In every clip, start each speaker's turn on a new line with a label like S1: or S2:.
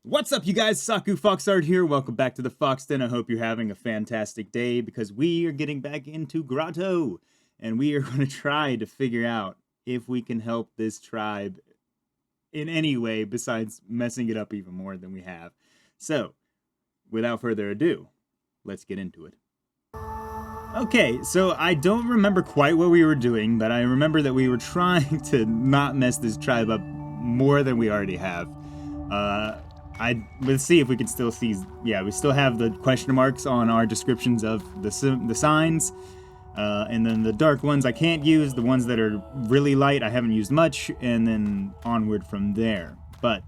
S1: What's up, you guys? Saku Foxheart here. Welcome back to the Fox Den. I hope you're having a fantastic day because we are getting back into Grotto and we are going to try to figure out if we can help this tribe in any way besides messing it up even more than we have. So, without further ado, let's get into it. Okay, so I don't remember quite what we were doing, but I remember that we were trying to not mess this tribe up more than we already have. Let's see if we can still see. Yeah, we still have the question marks on our descriptions of the signs. And then the dark ones I can't use. The ones that are really light I haven't used much. And then onward from there. But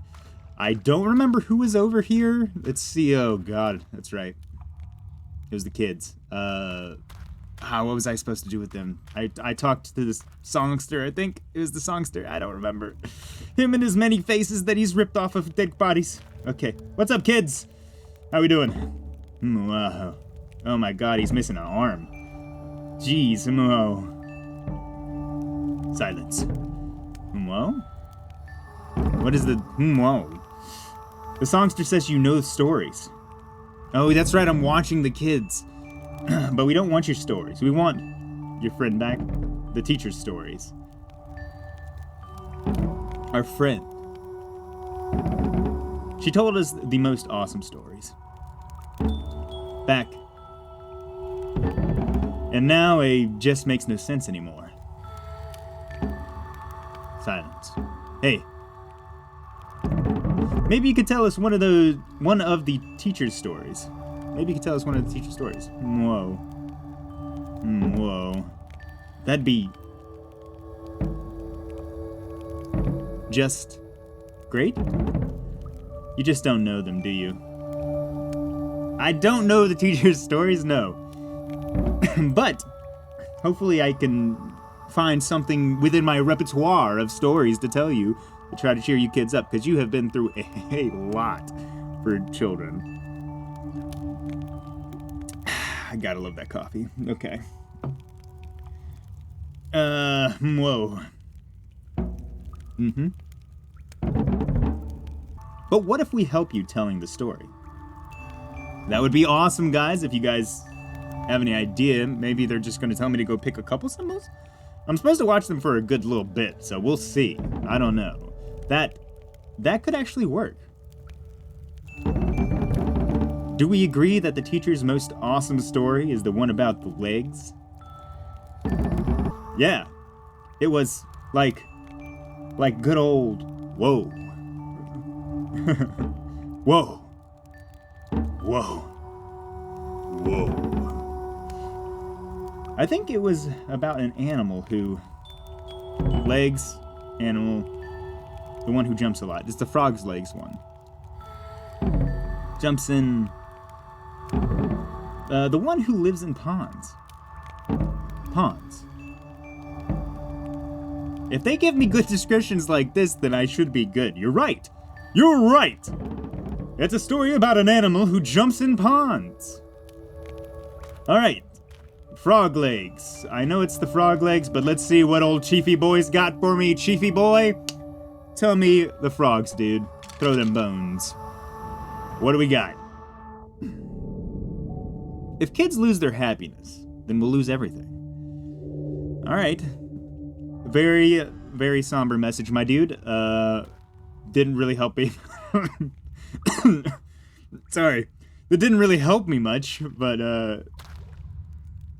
S1: I don't remember who was over here. Let's see. Oh, God. That's right. It was the kids. What was I supposed to do with them? I talked to this songster, I think. It was the songster. I don't remember. Him and his many faces that he's ripped off of dead bodies. Okay. What's up, kids? How we doing? Wow. Oh my god, he's missing an arm. Jeez. Silence. Whoa? What is the whoa? The songster says you know stories. Oh, that's right, I'm watching the kids. But we don't want your stories. We want your friend back. The teacher's stories. Our friend. She told us the most awesome stories. Back. And now it just makes no sense anymore. Silence. Hey. Maybe you could tell us one of the teacher's stories. Maybe you could tell us one of the teacher's stories. Whoa. Whoa. That'd be just great? You just don't know them, do you? I don't know the teacher's stories, no. But hopefully I can find something within my repertoire of stories to tell you to try to cheer you kids up, because you have been through a lot for children. I gotta love that coffee. Okay. Whoa. But what if we help you telling the story? That would be awesome, guys. If you guys have any idea, maybe they're just gonna tell me to go pick a couple symbols? I'm supposed to watch them for a good little bit, so we'll see. I don't know. That could actually work. Do we agree that the teacher's most awesome story is the one about the legs? Yeah. It was like good old whoa. Whoa. Whoa. Whoa. I think it was about an animal who legs, animal, the one who jumps a lot. It's the frog's legs one. Jumps in. The one who lives in ponds. Ponds. If they give me good descriptions like this, then I should be good. You're right. You're right. It's a story about an animal who jumps in ponds. All right. Frog legs. I know it's the frog legs, but let's see what old Chiefy Boy's got for me. Chiefy Boy, tell me the frogs, dude. Throw them bones. What do we got? If kids lose their happiness, then we'll lose everything. All right. Very, very somber message, my dude. Didn't really help me. Sorry. That didn't really help me much, but,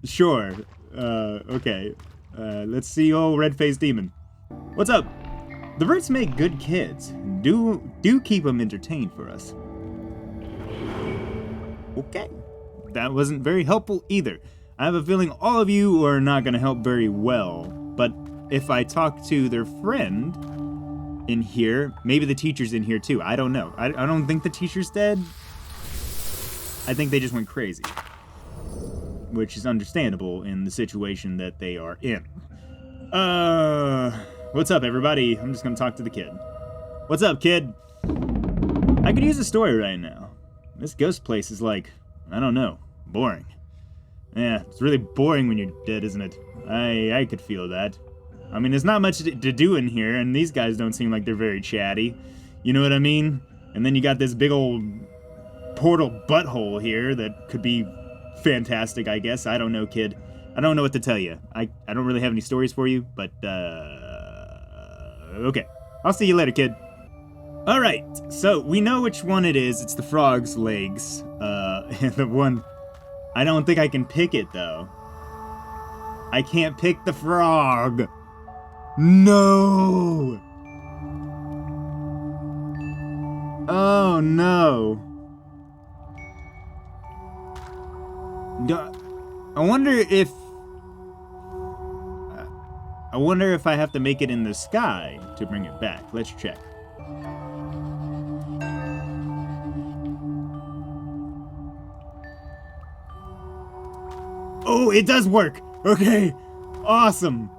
S1: sure. Okay. Let's see old red-faced demon. What's up? The Roots make good kids. Do keep them entertained for us. Okay. That wasn't very helpful either. I have a feeling all of you are not going to help very well, but if I talk to their friend in here, maybe the teacher's in here too. I don't know. I don't think the teacher's dead. I think they just went crazy, which is understandable in the situation that they are in. What's up, everybody? I'm just going to talk to the kid. What's up, kid? I could use a story right now. This ghost place is like, I don't know, boring. Yeah, it's really boring when you're dead, isn't it? I could feel that. I mean, there's not much to do in here, and these guys don't seem like they're very chatty. You know what I mean? And then you got this big old portal butthole here that could be fantastic, I guess. I don't know, kid. I don't know what to tell you. I don't really have any stories for you, but, okay. I'll see you later, kid. Alright, so we know which one it is. It's the frog's legs. The one... I don't think I can pick it, though. I can't pick the frog. No! Oh, no. I wonder if I have to make it in the sky to bring it back. Let's check. Oh, it does work. Okay. Awesome.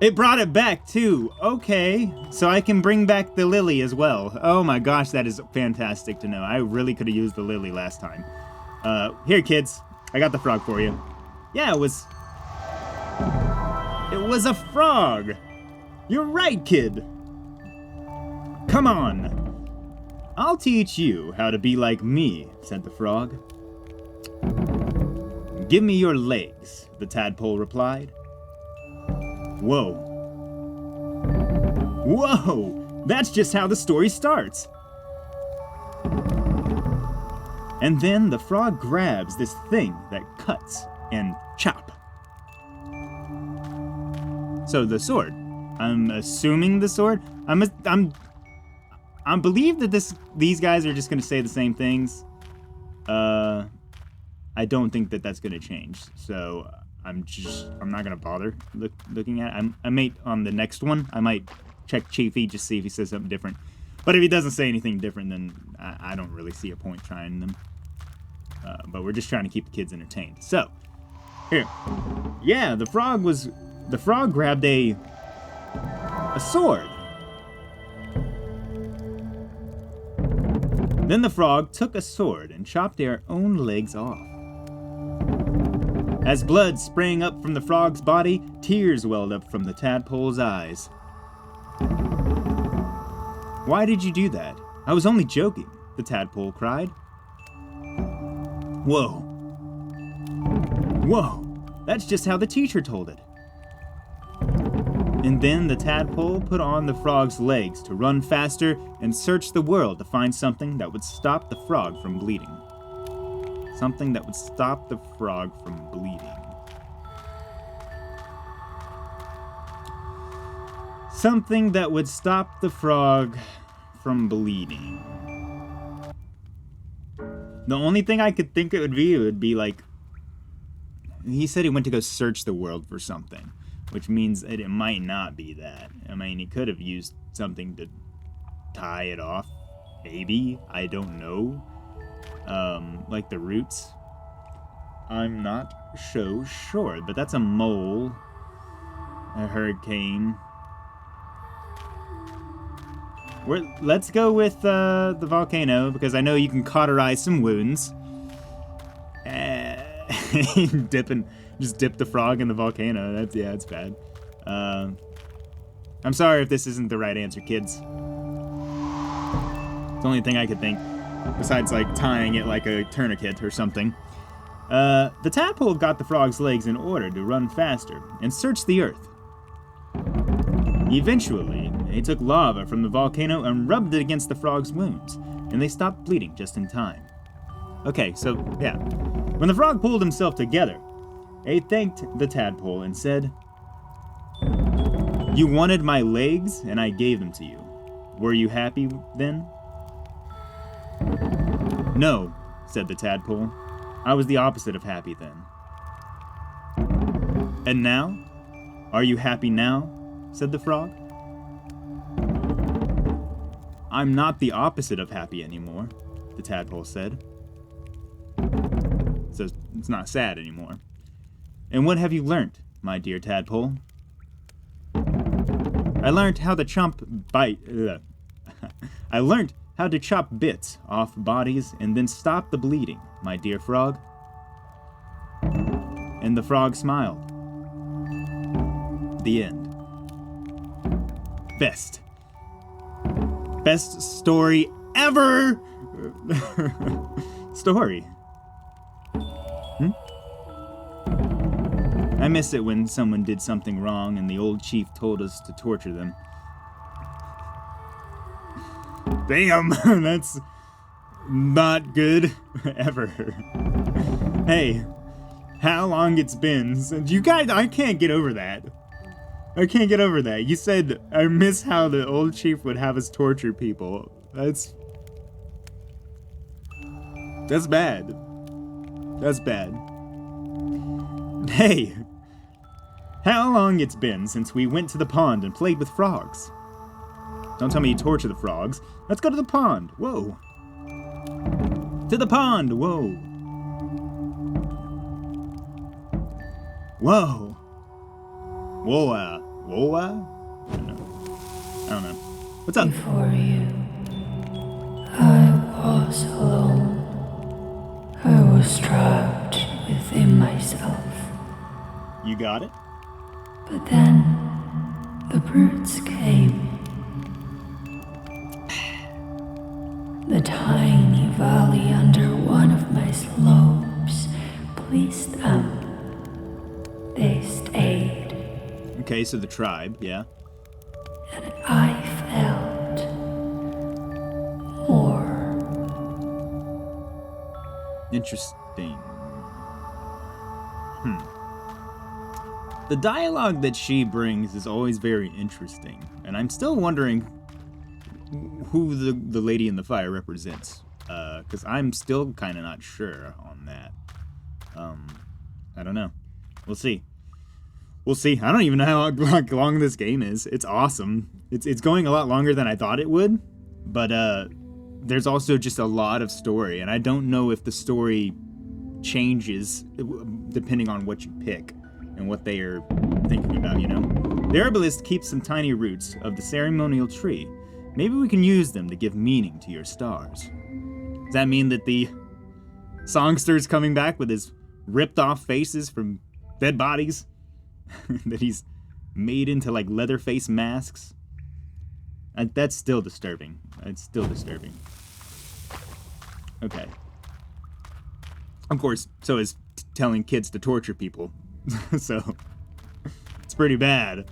S1: It brought it back too. Okay. So I can bring back the lily as well. Oh my gosh, that is fantastic to know. I really could have used the lily last time. Here, kids. I got the frog for you. Yeah, it was a frog. You're right, kid. Come on. I'll teach you how to be like me, said the frog. Give me your legs, the tadpole replied. Whoa. Whoa! That's just how the story starts. And then the frog grabs this thing that cuts and chop. So the sword. I'm assuming the sword. I believe that these guys are just gonna say the same things. I don't think that that's gonna change. So I'm not gonna bother looking at it. I might on the next one. I might check Chiefy just see if he says something different. But if he doesn't say anything different, then I don't really see a point trying them. But we're just trying to keep the kids entertained. So here, yeah, the frog grabbed a sword. Then the frog took a sword and chopped their own legs off. As blood sprang up from the frog's body, tears welled up from the tadpole's eyes. Why did you do that? I was only joking, the tadpole cried. Whoa. Whoa, that's just how the teacher told it. And then the tadpole put on the frog's legs to run faster and search the world to find something that would stop the frog from bleeding. Something that would stop the frog from bleeding. Something that would stop the frog from bleeding. The only thing I could think it would be like... He said he went to go search the world for something. Which means that it might not be that. I mean, he could have used something to tie it off. Maybe. I don't know. Like the roots. I'm not so sure. But that's a mole. A hurricane. Let's go with the volcano. Because I know you can cauterize some wounds. Just dip the frog in the volcano. It's bad. I'm sorry if this isn't the right answer, kids. It's the only thing I could think. Besides, like, tying it like a tourniquet or something. The tadpole got the frog's legs in order to run faster and search the earth. Eventually, he took lava from the volcano and rubbed it against the frog's wounds, and they stopped bleeding just in time. Okay, so, yeah. When the frog pulled himself together, he thanked the tadpole and said, You wanted my legs, and I gave them to you. Were you happy then? No, said the tadpole. I was the opposite of happy then. And now? Are you happy now? Said the frog. I'm not the opposite of happy anymore, the tadpole said. So it's not sad anymore. And what have you learnt, my dear tadpole? I learned how to chop bits off bodies and then stop the bleeding, my dear frog. And the frog smiled. The end. Best story ever story. I miss it when someone did something wrong and the old chief told us to torture them. Damn, that's not good ever. Hey, how long it's been since you guys, I can't get over that. I can't get over that. You said, I miss how the old chief would have us torture people. That's bad. That's bad. Hey, how long it's been since we went to the pond and played with frogs. Don't tell me you torture the frogs. Let's go to the pond. Whoa. To the pond. Whoa. Whoa. Whoa. Whoa. I don't know. What's up?
S2: Before you, I was alone. I was trapped within myself.
S1: You got it?
S2: But then, the brutes came. The tiny valley under one of my slopes pleased them. They stayed.
S1: Okay, so the tribe, yeah.
S2: And I felt more.
S1: Interesting. The dialogue that she brings is always very interesting, and I'm still wondering who the lady in the fire represents, because I'm still kind of not sure on that. I don't know. We'll see. I don't even know how long this game is. It's awesome. It's going a lot longer than I thought it would, but there's also just a lot of story, and I don't know if the story changes depending on what you pick and what they are thinking about, you know? The herbalist keeps some tiny roots of the ceremonial tree. Maybe we can use them to give meaning to your stars. Does that mean that the songster's coming back with his ripped off faces from dead bodies? That he's made into like leather face masks? That's still disturbing. It's still disturbing. Okay. Of course, so is telling kids to torture people. So, it's pretty bad.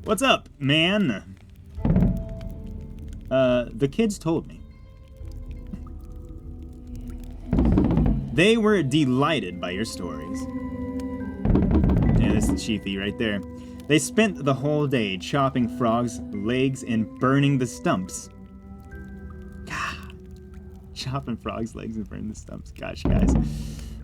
S1: What's up, man? The kids told me. They were delighted by your stories. Yeah, this is Chiefy right there. They spent the whole day chopping frogs' legs and burning the stumps. God. Chopping frogs' legs and burning the stumps. Gosh, guys.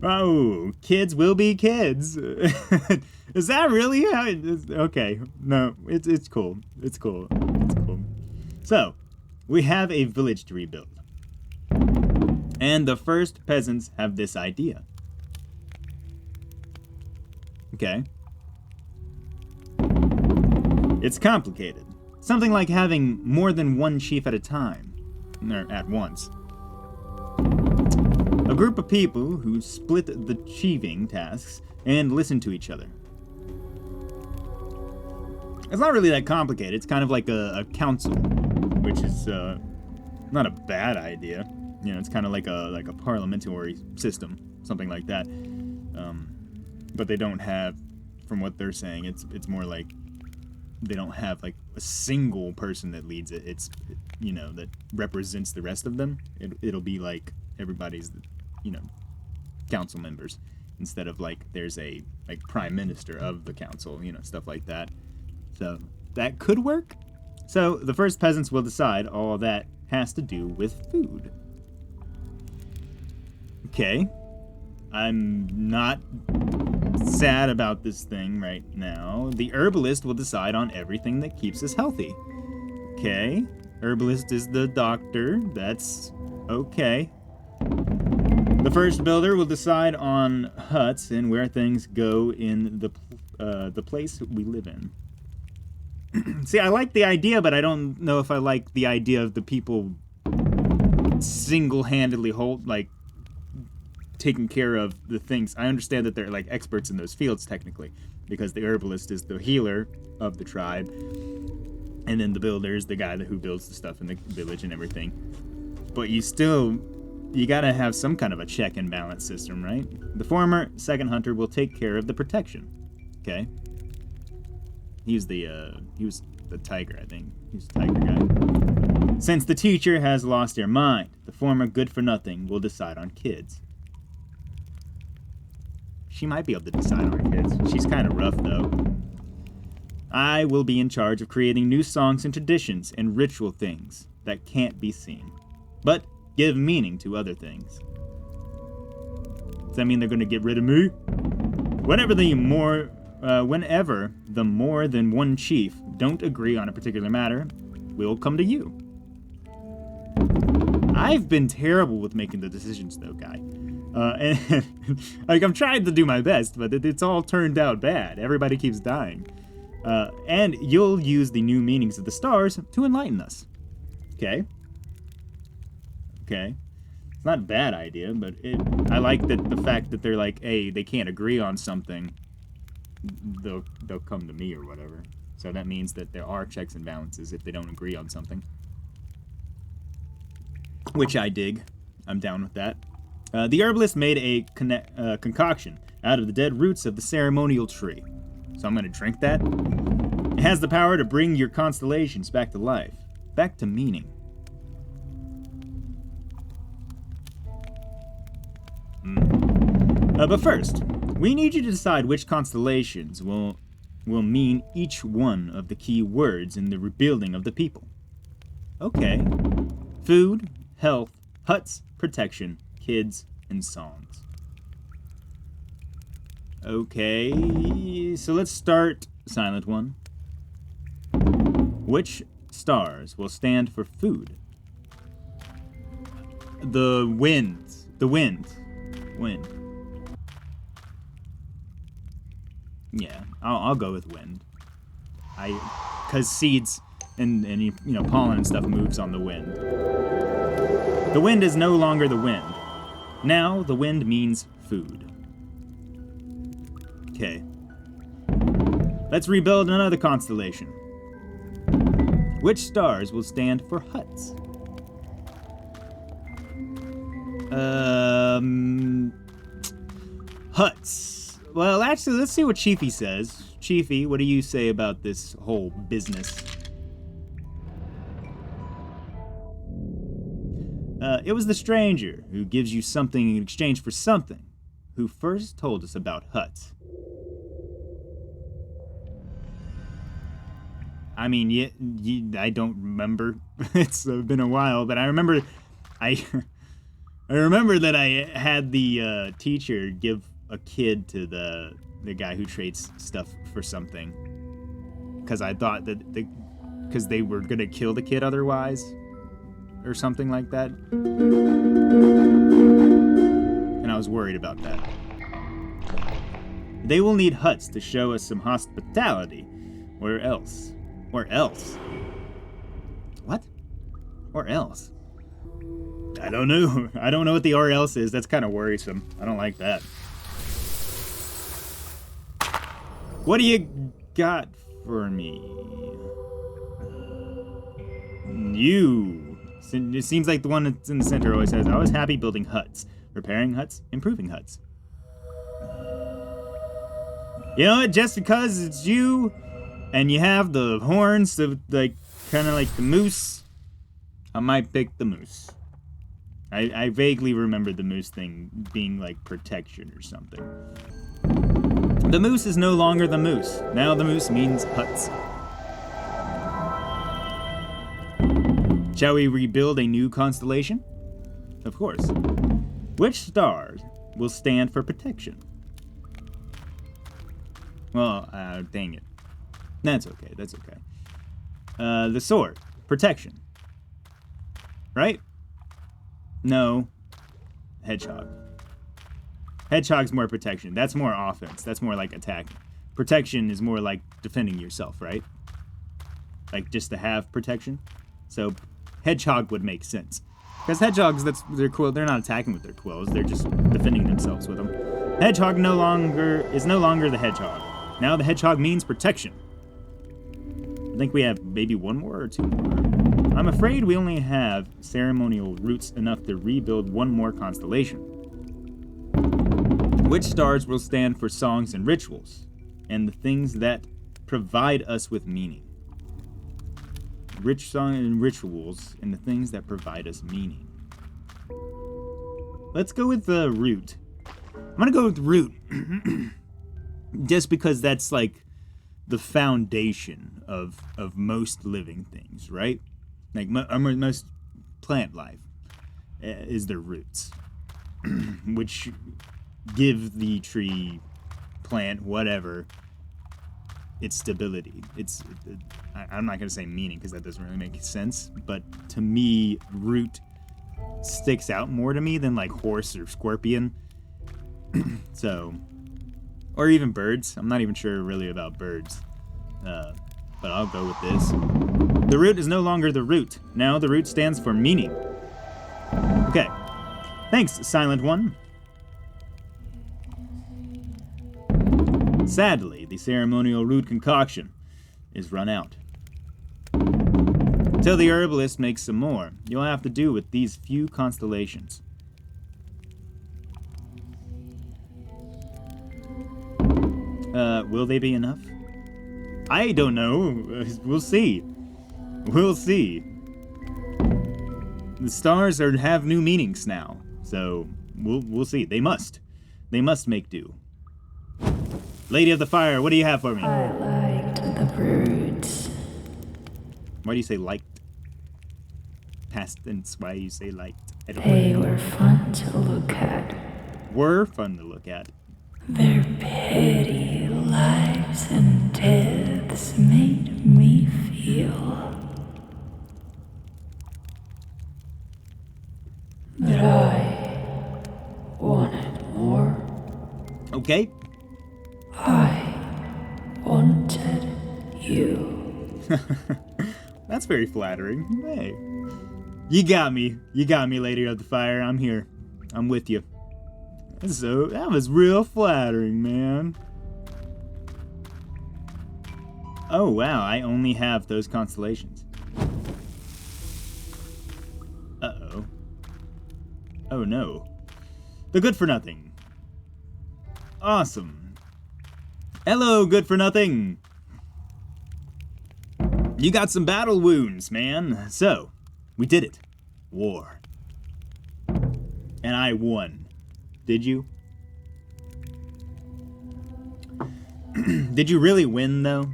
S1: Oh, kids will be kids. Is that really how it is? Okay. No, it's cool. It's cool. It's cool. So, we have a village to rebuild. And the first peasants have this idea. Okay. It's complicated. Something like having more than one chief at a time. Or at once. A group of people who split the chiefing tasks and listen to each other. It's not really that complicated. It's kind of like a council, which is not a bad idea. You know, it's kind of like a parliamentary system, something like that. But they don't have, from what they're saying, it's more like they don't have like a single person that leads it. It's, you know, that represents the rest of them. It'll be like everybody's, you know, council members, instead of like there's a like prime minister of the council, you know, stuff like that. So that could work. So the first peasants will decide all that has to do with food. Okay. I'm not sad about this thing right now. The herbalist will decide on everything that keeps us healthy. Okay. Herbalist is the doctor. That's okay. The first builder will decide on huts and where things go in the place we live in. See, I like the idea, but I don't know if I like the idea of the people single-handedly taking care of the things. I understand that they're like experts in those fields technically, because the herbalist is the healer of the tribe, and then the builder is the guy who builds the stuff in the village and everything. But you gotta have some kind of a check and balance system, right? The former second hunter will take care of the protection. Okay. He was the tiger, I think. He was the tiger guy. Since the teacher has lost their mind, the former good-for-nothing will decide on kids. She might be able to decide on kids. She's kind of rough, though. I will be in charge of creating new songs and traditions and ritual things that can't be seen, but give meaning to other things. Does that mean they're going to get rid of me? Whenever the more than one chief don't agree on a particular matter, we'll come to you. I've been terrible with making the decisions, though, guy. And like, I'm trying to do my best, but it's all turned out bad. Everybody keeps dying. And you'll use the new meanings of the stars to enlighten us. Okay. Okay. It's not a bad idea, but I like that the fact that they're like, hey, they can't agree on something, they'll come to me or whatever. So that means that there are checks and balances if they don't agree on something. Which I dig. I'm down with that. The herbalist made a concoction out of the dead roots of the ceremonial tree. So I'm going to drink that. It has the power to bring your constellations back to life. Back to meaning. But first, we need you to decide which constellations will mean each one of the key words in the rebuilding of the people. Okay. Food, health, huts, protection, kids, and songs. Okay, so let's start Silent One. Which stars will stand for food? The wind. The wind. Wind. Yeah, I'll go with wind. Because seeds and pollen and stuff moves on the wind. The wind is no longer the wind. Now the wind means food. Okay. Let's rebuild another constellation. Which stars will stand for huts? Huts. Well, actually, let's see what Chiefy says. Chiefy, what do you say about this whole business? It was the stranger who gives you something in exchange for something who first told us about huts. I mean, I don't remember. It's been a while, but I remember I remember that I had the teacher give a kid to the guy who trades stuff for something, because I thought that because they were gonna kill the kid otherwise, or something like that, and I was worried about that. They will need huts to show us some hospitality, or else. Or else. What? Or else? I don't know. I don't know what the or else is. That's kind of worrisome. I don't like that. What do you got for me? You. It seems like the one that's in the center always says, I was happy building huts. Repairing huts, improving huts. You know what? Just because it's you and you have the horns, kind of like the moose, I might pick the moose. I vaguely remember the moose thing being like protection or something. The moose is no longer the moose. Now the moose means huts. Shall we rebuild a new constellation? Of course. Which stars will stand for protection? Well, dang it. That's okay, that's okay. The sword. Protection. Right? No. Hedgehog. Hedgehog's more protection. That's more offense. That's more like attacking. Protection is more like defending yourself, right? Like just to have protection. So hedgehog would make sense. Because hedgehogs, that's their quill. They're not attacking with their quills. They're just defending themselves with them. Hedgehog is no longer the hedgehog. Now the hedgehog means protection. I think we have maybe one more or two more. I'm afraid we only have ceremonial roots enough to rebuild one more constellation. Which stars will stand for songs and rituals, and the things that provide us with meaning? Rich songs and rituals, and the things that provide us meaning. Let's go with the root. I'm gonna go with root. Just because that's like the foundation of most living things, right? Like most plant life is their roots, which give the tree, plant, whatever, its stability. I'm not gonna say meaning because that doesn't really make sense, but to me, root sticks out more to me than like horse or scorpion. So, or even birds. I'm not even sure really about birds, but I'll go with this. The root is no longer the root. Now the root stands for meaning. Okay. Thanks, Silent One. Sadly, the ceremonial root concoction is run out. Till the herbalist makes some more, you'll have to do with these few constellations. Will they be enough? I don't know. We'll see. We'll see. The stars have new meanings now, so we'll see. They must make do. Lady of the Fire, what do you have for me?
S2: I liked the birds.
S1: Why do you say liked? Past tense, why do you say liked? I don't
S2: They
S1: know.
S2: were fun to look at.
S1: Were fun to look at.
S2: Their petty lives and deaths made me feel that I wanted more.
S1: Okay.
S2: I wanted you.
S1: That's very flattering. Hey. You got me. You got me, Lady of the Fire. I'm here. I'm with you. So, that was real flattering, man. Oh, wow. I only have those constellations. Uh-oh. Oh, no. The Good for Nothing. Awesome. Hello, Good for Nothing. You got some battle wounds, man. So, we did it. War. And I won. Did you? Did you really win, though?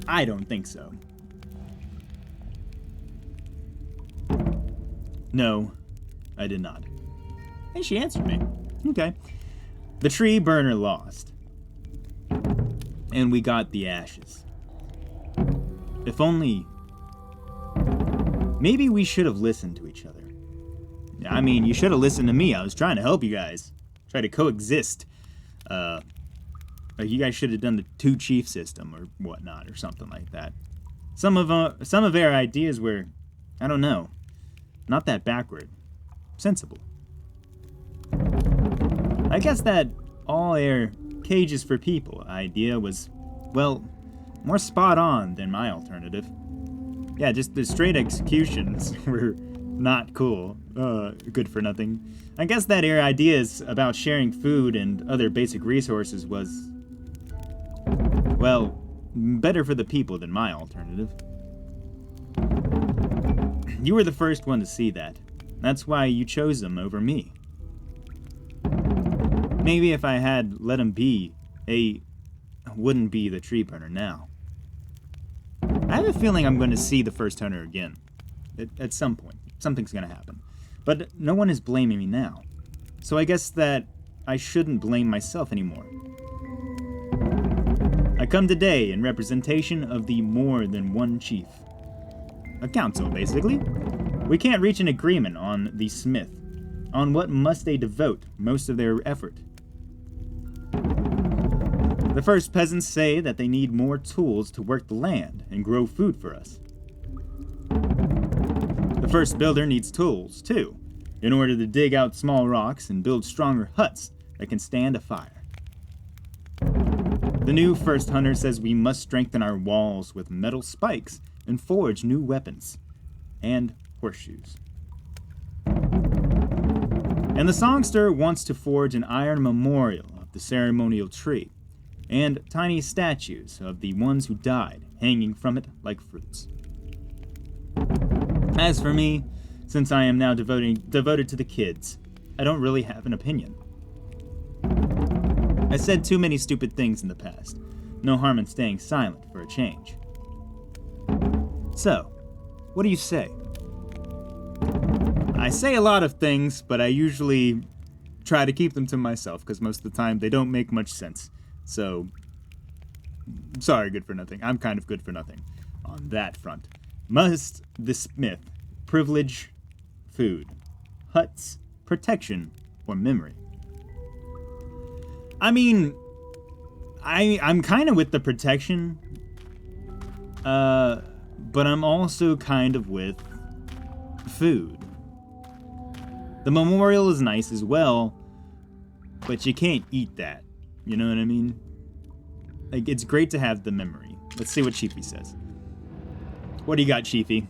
S1: I don't think so. No, I did not. Hey, she answered me. Okay. The tree burner lost. And we got the ashes. If only... Maybe we should have listened to each other. I mean, you should have listened to me. I was trying to help you guys. Try to coexist. Like you guys should have done the two chief system or whatnot or something like that. Some of our ideas were, I don't know, not that backward. Sensible. I guess that all air cages for people idea was, well, more spot on than my alternative. Yeah, just the straight executions were not cool. Good for nothing. I guess that air ideas about sharing food and other basic resources was, well, better for the people than my alternative. You were the first one to see that. That's why you chose them over me. Maybe if I had let him be, wouldn't be the tree burner now. I have a feeling I'm going to see the first hunter again. At some point. Something's going to happen. But no one is blaming me now. So I guess that I shouldn't blame myself anymore. I come today in representation of the more than one chief. A council, basically. We can't reach an agreement on the smith. On what must they devote most of their effort. The first peasants say that they need more tools to work the land and grow food for us. The first builder needs tools, too, in order to dig out small rocks and build stronger huts that can stand a fire. The new first hunter says we must strengthen our walls with metal spikes and forge new weapons and horseshoes. And the songster wants to forge an iron memorial of the ceremonial tree and tiny statues of the ones who died hanging from it like fruits. As for me, since I am now devoted to the kids, I don't really have an opinion. I said too many stupid things in the past. No harm in staying silent for a change. So, what do you say? I say a lot of things, but I usually try to keep them to myself because most of the time they don't make much sense. So, sorry, good for nothing. I'm kind of good for nothing on that front. Must the smith privilege food, huts, protection, or memory? I mean, I'm kind of with the protection, but I'm also kind of with food. The memorial is nice as well, but you can't eat that. You know what I mean? Like, it's great to have the memory. Let's see what Chiefy says. What do you got, Chiefy?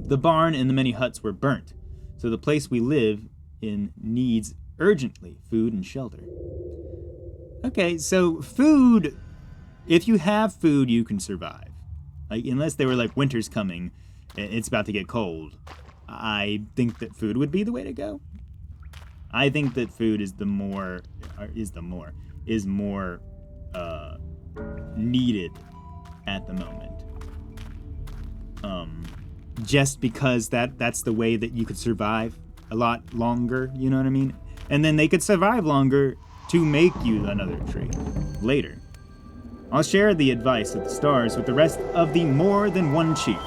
S1: The barn and the many huts were burnt, so the place we live in needs urgently food and shelter. Okay, so food, if you have food, you can survive. Like, unless they were like, winter's coming, it's about to get cold. I think that food would be the way to go. I think that food is more needed at the moment. Just because that's the way that you could survive a lot longer, you know what I mean? And then they could survive longer to make you another tree later. I'll share the advice of the stars with the rest of the more than one chief.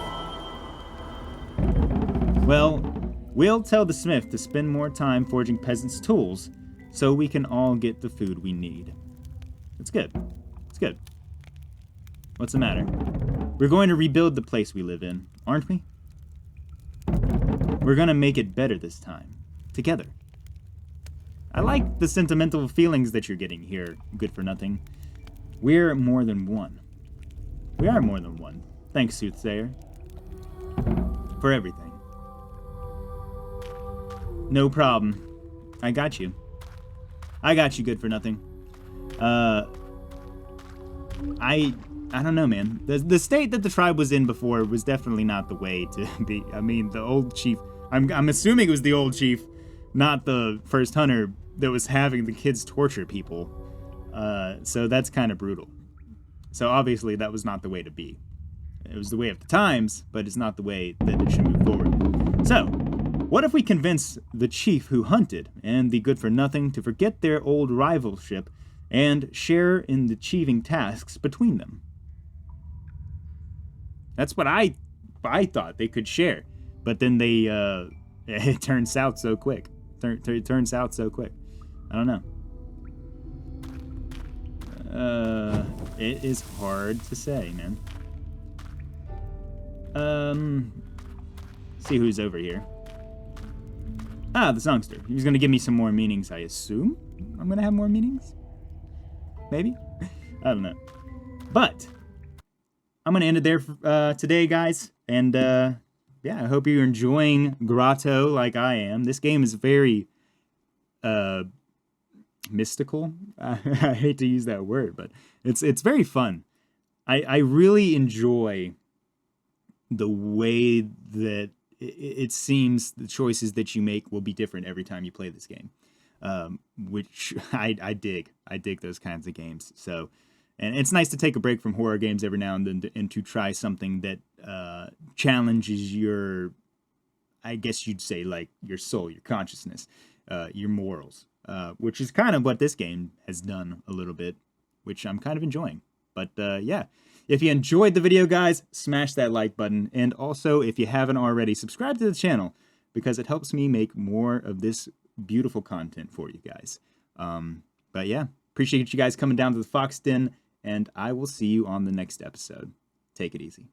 S1: Well, we'll tell the smith to spend more time forging peasants' tools so we can all get the food we need. It's good. It's good. What's the matter? We're going to rebuild the place we live in, aren't we? We're going to make it better this time. Together. I like the sentimental feelings that you're getting here, good for nothing. We're more than one. We are more than one. Thanks, Soothsayer. For everything. No problem. I got you. I got you, good for nothing. I don't know, man. The state that the tribe was in before was definitely not the way to be. I mean, the old chief, I'm assuming it was the old chief, not the first hunter that was having the kids torture people. So that's kind of brutal. So obviously that was not the way to be. It was the way of the times, but it's not the way that it should move forward. So, what if we convince the chief who hunted and the good-for-nothing to forget their old rivalship and share in the achieving tasks between them? That's what I thought they could share, but then they it turned south so quick. It turned south so quick. I don't know. It is hard to say, man. See who's over here. Ah, the songster. He's gonna give me some more meanings, I assume. I'm gonna have more meanings? Maybe? I don't know. But I'm gonna end it there for today, guys. And yeah, I hope you're enjoying Grotto like I am. This game is very mystical. I hate to use that word, but it's very fun. I really enjoy the way that it seems the choices that you make will be different every time you play this game, which I dig. I dig those kinds of games. So, and it's nice to take a break from horror games every now and then and to try something that challenges your, I guess you'd say, like your soul, your consciousness, your morals, which is kind of what this game has done a little bit, which I'm kind of enjoying. But yeah, if you enjoyed the video, guys, smash that like button. And also, if you haven't already, subscribe to the channel because it helps me make more of this beautiful content for you guys. But yeah, appreciate you guys coming down to the Fox Den, and I will see you on the next episode. Take it easy.